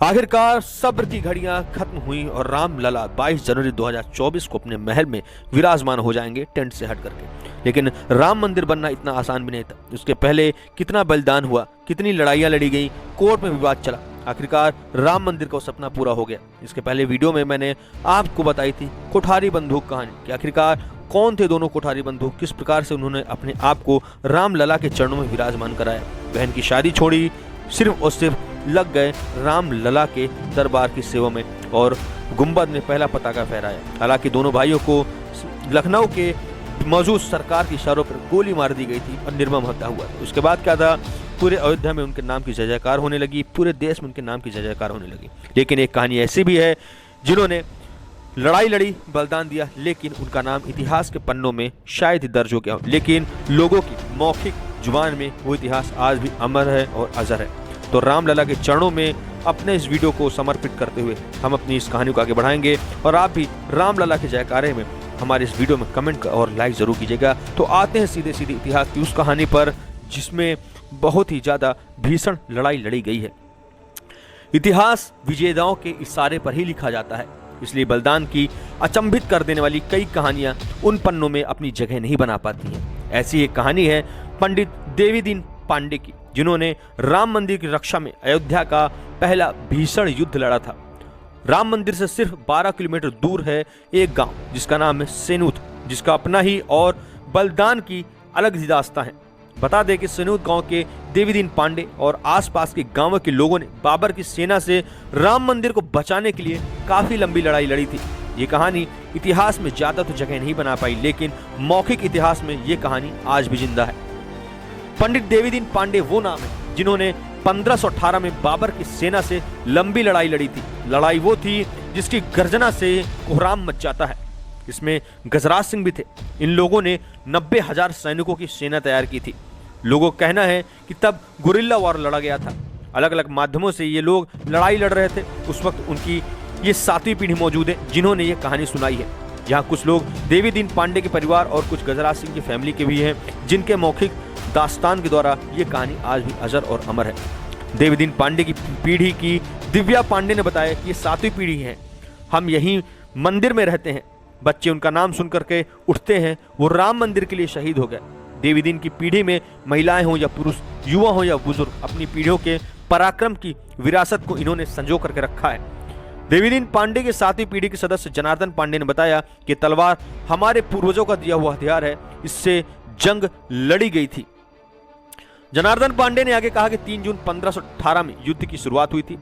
आखिरकार सब्र की घड़ियां खत्म हुई और राम लला 22 जनवरी 2024 को अपने महल में विराजमान हो जाएंगे टेंट से हट करके। लेकिन राम मंदिर बनना इतना आसान भी नहीं था। उसके पहले कितना बलिदान हुआ, कितनी लड़ाइयां लड़ी गई, कोर्ट में विवाद चला, आखिरकार राम मंदिर का सपना पूरा हो गया। इसके पहले वीडियो में मैंने आपको बताई थी कोठारी बंदूक कहानी कि आखिरकार कौन थे दोनों कोठारी बंदूक, किस प्रकार से उन्होंने अपने आप को राम लला के चरणों में विराजमान कराया। बहन की शादी छोड़ी, सिर्फ और सिर्फ लग गए राम लला के दरबार की सेवा में और गुंबद ने पहला पताका फहराया। हालांकि दोनों भाइयों को लखनऊ के मौजूद सरकार की इशारों पर गोली मार दी गई थी और निर्मम हत्या हुआ। उसके बाद क्या था, पूरे अयोध्या में उनके नाम की जय जयकार होने लगी, पूरे देश में उनके नाम की जय जयकार होने लगी। लेकिन एक कहानी ऐसी भी है जिन्होंने लड़ाई लड़ी, बलिदान दिया, लेकिन उनका नाम इतिहास के पन्नों में शायद ही दर्ज हो गया, लेकिन लोगों की मौखिक जुबान में वो इतिहास आज भी अमर है और अजर है। तो रामलला के चरणों में अपने इस वीडियो को समर्पित करते हुए हम अपनी इस कहानी को आगे बढ़ाएंगे और आप भी रामलला के जयकारे में हमारे इस वीडियो में कमेंट और लाइक जरूर कीजिएगा। तो आते हैं सीधे सीधे इतिहास की उस कहानी पर जिसमें बहुत ही ज्यादा भीषण लड़ाई लड़ी गई है। इतिहास विजेताओं के इशारे पर ही लिखा जाता है, इसलिए बलिदान की अचंभित कर देने वाली कई कहानियां उन पन्नों में अपनी जगह नहीं बना पाती हैं। ऐसी एक कहानी है पंडित देवीदीन पांडे की, जिन्होंने राम मंदिर की रक्षा में अयोध्या का पहला भीषण युद्ध लड़ा था। राम मंदिर से सिर्फ 12 किलोमीटर दूर है एक गांव जिसका नाम है सेनूत, जिसका अपना ही और बलिदान की अलग ही दास्तां है। बता दें कि सेनूत गांव के देवीदीन पांडे और आसपास के गांवों के लोगों ने बाबर की सेना से राम मंदिर को बचाने के लिए काफी लंबी लड़ाई लड़ी थी। ये कहानी इतिहास में ज्यादा तो जगह नहीं बना पाई, लेकिन मौखिक इतिहास में ये कहानी आज भी जिंदा है। पंडित देवीदीन पांडे वो नाम है जिन्होंने 1518 में बाबर की सेना से लंबी लड़ाई लड़ी थी। लड़ाई वो थी जिसकी गर्जना से कोहराम मच जाता है। इसमें गजराज सिंह भी थे। इन लोगों ने 90,000 सैनिकों की सेना तैयार की थी। लोगों का कहना है कि तब गुरिल्ला वॉर लड़ा गया था। अलग अलग माध्यमों से ये लोग लड़ाई लड़ रहे थे। उस वक्त उनकी ये 7वीं पीढ़ी मौजूद है जिन्होंने ये कहानी सुनाई है। यहाँ कुछ लोग देवीदीन पांडे के परिवार और कुछ गजराज सिंह की फैमिली के भी हैं, जिनके मौखिक दास्तान के द्वारा ये कहानी आज भी अजर और अमर है। देवीदीन पांडे की पीढ़ी की दिव्या पांडे ने बताया कि ये 7वीं पीढ़ी है। हम यहीं मंदिर में रहते हैं। बच्चे उनका नाम सुन करके उठते हैं। वो राम मंदिर के लिए शहीद हो गए। देवीदीन की पीढ़ी में महिलाएं हो या पुरुष, युवा हो या बुजुर्ग, अपनी पीढ़ियों के पराक्रम की विरासत को इन्होंने संजो करके रखा है। देवीदीन पांडे के 7वीं पीढ़ी के सदस्य जनार्दन पांडे ने बताया कि तलवार हमारे पूर्वजों का दिया हुआ हथियार है, इससे जंग लड़ी गई थी। जनार्दन पांडे ने आगे कहा कि 3 जून 1518 में युद्ध की शुरुआत हुई थी।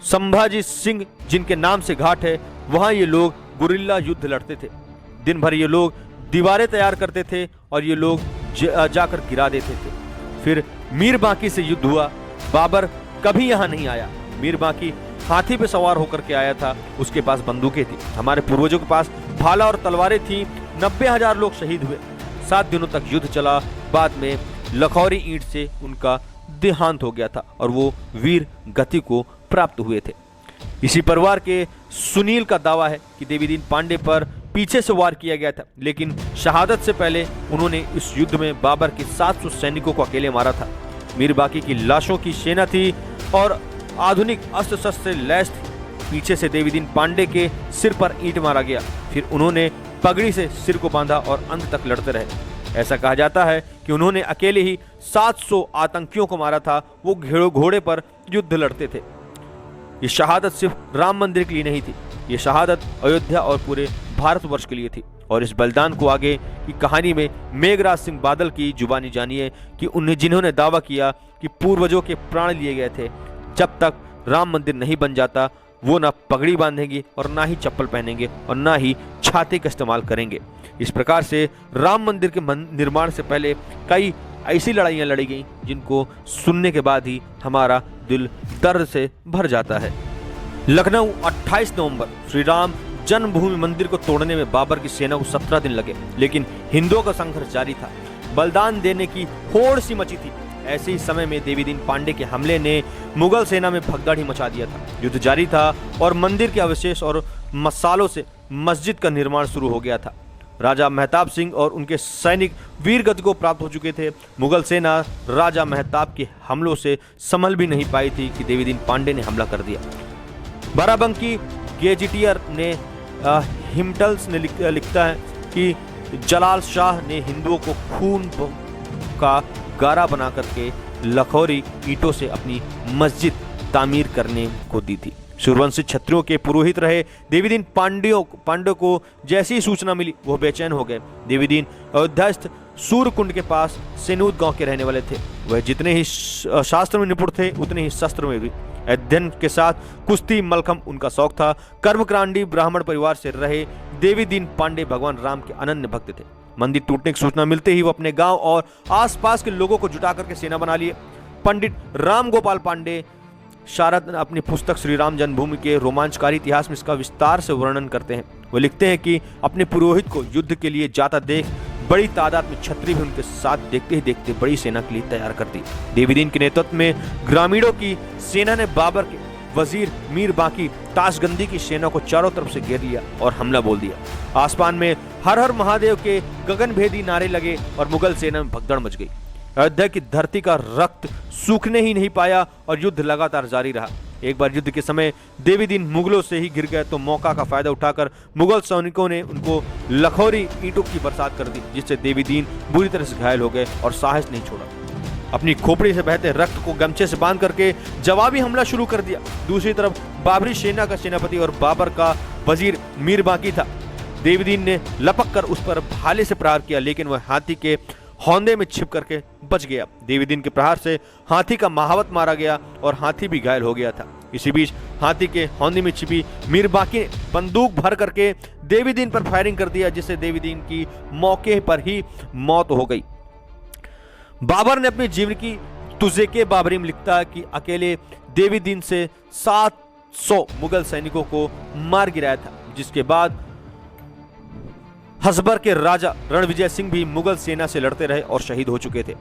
संभाजी सिंह जिनके नाम से घाट है, वहां ये लोग गुरिल्ला युद्ध लड़ते थे। दिन भर ये लोग दीवारें तैयार करते थे और ये लोग जाकर गिरा देते थे। फिर मीर बांकी से युद्ध हुआ। बाबर कभी यहां नहीं आया। मीर बांकी हाथी पे सवार होकर के आया था। उसके पास बंदूकें थी। हमारे पूर्वजों के पास भाला और तलवारें थी। 90,000 लोग शहीद हुए। 7 दिनों तक युद्ध चला। बाद में लखौरी ईंट से उनका देहांत हो गया था और वो वीर गति को प्राप्त हुए थे। इसी परिवार के सुनील का दावा है कि देवीदीन पांडे पर पीछे से वार किया गया था, लेकिन शहादत से पहले उन्होंने इस युद्ध में बाबर के 700 सैनिकों को अकेले मारा था। मीर बाकी की लाशों की सेना थी और आधुनिक अस्त्र शस्त्र से लैस थी। पीछे से देवीदीन पांडे के सिर पर ईंट मारा गया। फिर उन्होंने पगड़ी से सिर को बांधा और अंत तक लड़ते रहे। ऐसा कहा जाता है कि उन्होंने अकेले ही 700 आतंकियों को मारा था। वो घोड़े पर युद्ध लड़ते थे। ये शहादत सिर्फ राम मंदिर के लिए नहीं थी, ये शहादत अयोध्या और पूरे भारतवर्ष के लिए थी। और इस बलिदान को आगे की कहानी में मेघराज सिंह बादल की जुबानी जानिए कि उन्हें जिन्होंने दावा किया कि पूर्वजों के प्राण लिए गए थे, जब तक राम मंदिर नहीं बन जाता वो ना पगड़ी बांधेंगे और ना ही चप्पल पहनेंगे और ना ही छाते का इस्तेमाल करेंगे। इस प्रकार से राम मंदिर के निर्माण से पहले कई ऐसी लड़ाइयां लड़ी गई जिनको सुनने के बाद ही हमारा दिल दर्द से भर जाता है। लखनऊ 28 नवंबर। श्री राम जन्मभूमि मंदिर को तोड़ने में बाबर की सेना को 17 दिन लगे, लेकिन हिंदुओं का संघर्ष जारी था। बलिदान देने की होड़ सी मची थी। ऐसे ही समय में देवीदीन पांडे के हमले ने मुगल सेना में भगदड़ ही मचा दिया था। युद्ध जारी था और मंदिर के अवशेष और मसालों से मस्जिद का निर्माण शुरू हो गया था। राजा मेहताब सिंह और उनके सैनिक वीर गति को प्राप्त हो चुके थे। मुगल सेना राजा मेहताब के हमलों से संभल भी नहीं पाई थी कि देवीदीन पांडे ने हमला कर दिया। बाराबंकी गेजेटियर ने हिमटल्स ने लिखता है कि जलाल शाह ने हिंदुओं को खून का गारा बना करके लखौरी ईंटों से अपनी मस्जिद तामीर करने को दी थी। सूर्यवंशी क्षत्रियों के पुरोहित रहे देवीदीन पांड्यों को जैसी सूचना मिली वो बेचैन हो गए। देवीदीन अयोध्यास्थ सूर्यकुंड के पास सेनूद गांव के रहने वाले थे। वह जितने ही शास्त्र में निपुण थे उतने ही शस्त्र में भी। अध्ययन के साथ कुश्ती मलखम उनका शौक था। कर्मकांडी ब्राह्मण परिवार से रहे देवीदीन पांडे भगवान राम के अनन्य भक्त थे। मंदिर टूटने की सूचना मिलते ही वो अपने गांव और आसपास के लोगों को जुटा करके सेना बना लिए। पंडित राम गोपाल पांडे शारद अपनी पुस्तक श्री राम जन्मभूमि के रोमांचकारी इतिहास में इसका विस्तार से वर्णन करते हैं। वो लिखते हैं कि अपने पुरोहित को युद्ध के लिए जाता देख बड़ी तादाद में क्षत्रिय भी उनके साथ देखते ही देखते बड़ी सेना के लिए तैयार कर दी। देवीदीन के नेतृत्व में ग्रामीणों की सेना ने बाबर के वजीर मीर बाकी ताशगंदी की सेना को चारों तरफ से घेर लिया और हमला बोल दिया। आसमान में हर हर महादेव के गगनभेदी नारे लगे और मुगल सेना में भगदड़ मच गई। अयोध्या की धरती का रक्त सूखने ही नहीं पाया और युद्ध लगातार जारी रहा। एक बार युद्ध के समय देवीदीन मुगलों से ही गिर गए तो मौका का फायदा उठाकर मुगल सैनिकों ने उनको लखौरी ईंटों की बरसात कर दी, जिससे देवीदीन बुरी तरह से घायल हो गए और साहस नहीं छोड़ा। अपनी खोपड़ी से बहते रक्त को गमछे से बांध करके जवाबी हमला शुरू कर दिया। दूसरी तरफ बाबरी सेना का सेनापति और बाबर का वजीर मीर बाकी था। देवीदीन ने लपक कर उस पर भाले से प्रहार किया, लेकिन वह हाथी के हौंदे में छिप करके बच गया। देवीदीन के प्रहार से हाथी का महावत मारा गया और हाथी भी घायल हो गया था। इसी बीच हाथी के हौंदे में छिपी मीर बाकी ने बंदूक भर करके देवीदीन पर फायरिंग कर दिया, जिससे देवीदीन की मौके पर ही मौत हो गई। बाबर ने अपने जीवन की तुजे के बाबरी में लिखता है कि अकेले देवीदीन से 700 मुगल सैनिकों को मार गिराया था, जिसके बाद हसबर के राजा रणविजय सिंह भी मुगल सेना से लड़ते रहे और शहीद हो चुके थे।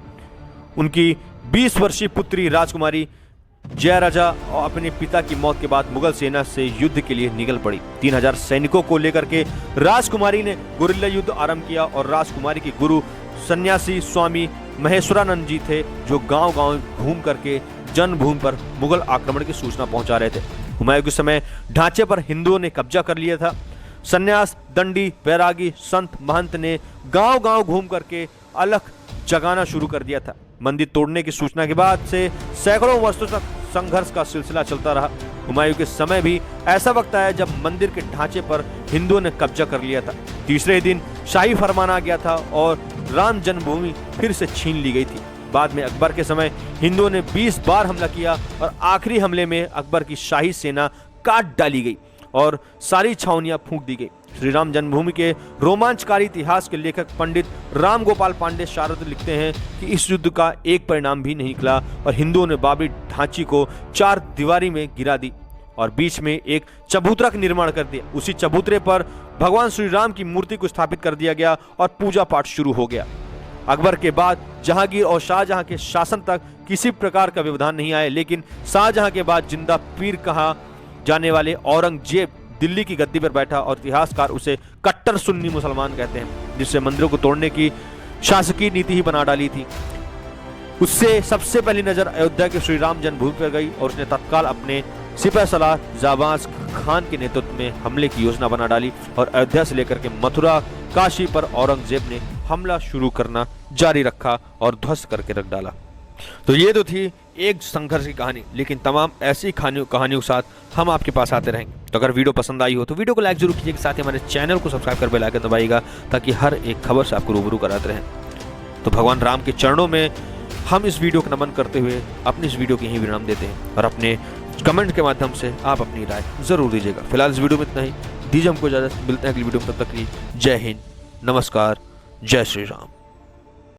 उनकी 20 वर्षीय पुत्री राजकुमारी जयराजा और अपने पिता की मौत के बाद मुगल सेना से युद्ध के लिए निकल पड़ी। 3000 सैनिकों को लेकर के राजकुमारी ने गुरिल्ला युद्ध आरंभ किया और राजकुमारी के गुरु सन्यासी स्वामी महेश्वरानंद जी थे, जो गांव-गांव घूम करके जन्मभूमि पर मुगल आक्रमण की सूचना पहुंचा रहे थे। हुमायूं के समय ढांचे पर हिंदुओं ने कब्जा कर लिया था। सन्यास दंडी वैरागी संत महंत ने गांव-गांव घूम करके अलख जगाना शुरू कर दिया था। मंदिर तोड़ने की सूचना के बाद से सैकड़ों वर्षों तक संघर्ष का सिलसिला चलता रहा। हुमायूं के समय भी ऐसा वक्त आया जब मंदिर के ढांचे पर हिंदुओं ने कब्जा कर लिया था। तीसरे दिन शाही फरमान आ गया था और राम जन्मभूमि फिर से छीन ली गई थी। बाद में अकबर के समय हिंदुओं ने 20 बार हमला किया और आखिरी हमले में अकबर की शाही सेना काट डाली गई और सारी छावनियां फूंक दी गई। श्री राम जन्मभूमि के रोमांचकारी इतिहास के लेखक पंडित राम गोपाल पांडे शारद लिखते हैं कि इस युद्ध का एक परिणाम भी नहीं निकला और हिंदुओं ने बाबरी ढांची को 4 दीवारी में गिरा दी और बीच में एक चबूतरा का निर्माण कर दिया। उसी चबूतरे पर भगवान श्री राम की मूर्ति को स्थापित कर दिया गया और पूजा पाठ शुरू हो गया। अकबर के बाद जहांगीर और शाहजहां के शासन तक किसी प्रकार का व्यवधान नहीं आया, लेकिन शाहजहां के बाद जिंदा पीर कहा जाने वाले औरंगजेब दिल्ली की गद्दी पर बैठा और इतिहासकार उसे कट्टर सुन्नी मुसलमान कहते हैं, जिससे मंदिरों को तोड़ने की शासकीय नीति ही बना डाली थी। उससे सबसे पहली नजर अयोध्या के श्री राम जन्मभूमि पर गई और उसने तत्काल अपने सिपह सलार जाबाज खान के नेतृत्व में हमले की योजना बना डाली और अयोध्या से लेकर के मथुरा काशी पर औरंगजेब ने हमला शुरू करना जारी रखा और ध्वस्त करके रख डाला। तो ये तो थी एक संघर्ष की कहानी, लेकिन तमाम ऐसी कहानियों के साथ हम आपके पास आते रहेंगे। तो अगर वीडियो पसंद आई हो तो वीडियो को लाइक जरूर कीजिएगा, साथ ही हमारे चैनल को सब्सक्राइब कर बेल आइकन दबाइएगा ताकि हर एक खबर से आपको रूबरू कराते रहें। तो भगवान राम के चरणों में हम इस वीडियो को नमन करते हुए अपनी इस वीडियो के यही विराम देते हैं और अपने कमेंट के माध्यम से आप अपनी राय जरूर दीजिएगा। फिलहाल इस वीडियो में इतना ही, दीजिए हमको इजाजत, मिलते हैं अगली वीडियो में, तब तक के लिए जय हिंद, नमस्कार, जय श्री राम।